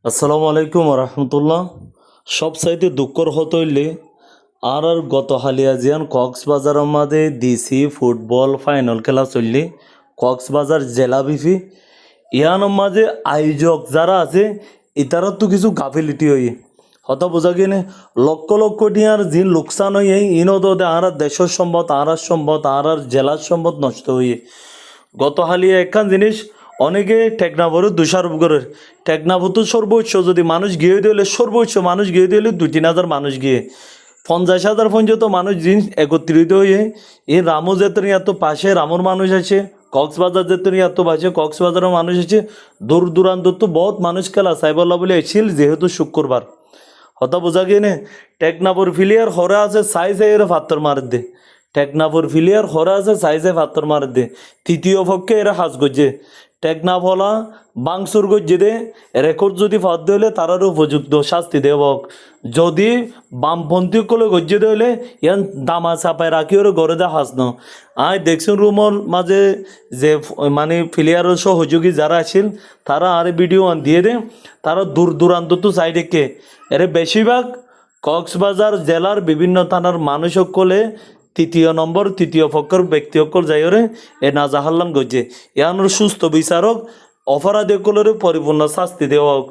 আসসালামু আলাইকুম রহমতুল্লাহ। সবচাইতে দুঃখর হতে হইলে আর গত হালিয়া জিয়ান কক্সবাজারের মাঝে ডিসি ফুটবল ফাইনাল খেলা চললে কক্সবাজার জেলা বিফি ইয়ানোর মাঝে আয়োজক যারা আছে ইতারও তো কিছু গাফিলিটি হয়ে হতা বোঝা গিয়ে লক্ষ লক্ষ টিয়ার যে লোকসান হয়ে ইনদে আর দেশের সম্পদ আর সম্পদ আর জেলার সম্পদ নষ্ট হয়ে গত হালিয়া একখান জিনিস অনেকে টেকনাফরও দোষারোপ করে। টেকনাফ তো সর্বোচ্চ যদি মানুষ গিয়ে দিলে সর্বোচ্চ মানুষ গিয়ে দিলে 2-3 হাজার মানুষ গিয়ে 50,000 পর্যন্ত মানুষ জিনিস একত্রিত হয়ে এই রামু যেতের এত পাশে রামুর মানুষ আছে, কক্সবাজার যেতের এত পাশে কক্সবাজারের মানুষ আছে, দূর দূরান্ত তো বহুত মানুষ খেলা সাইবল্লা বলে এসেছিল যেহেতু শুক্রবার হতা বোঝা গিয়ে নে টেকনাফর ফিলিয়ার হরে আছে সাইজে এরা পাত্তর মার দে। টেকনাফর ফিলিয়ার হরে আছে সাইজে পাত্তর মার দে। তৃতীয় পক্ষে এরা হাজ গজ্জে টেকনাফ হলা বাংসুর গজ্জে দে রেকর্ড যদি ফাঁদ দিলে তারারও উপযুক্ত শাস্তি দেব। যদি বামপন্থী কলে গজ্জে দিলে ইয়ান দামা চাপায় রাখি ওর ঘরে দে হাস ন আয় দেখছুন রুমর মাঝে যে মানে ফিলিয়ারের সহযোগী যারা আছিল তারা আর ভিডিও দিয়ে দে তারা দূর দূরান্ত তো সাইডে কে এর বেশিরভাগ কক্সবাজার জেলার বিভিন্ন থানার মানুষ সকলে তৃতীয় পক্ষের ব্যক্তি সকল যাইরে এ নাজাহাল্লান গজ্জে ইয়ানোর সুস্থ বিচারক অপরাধী সকলের পরিপূর্ণ শাস্তি দেওয়া হোক।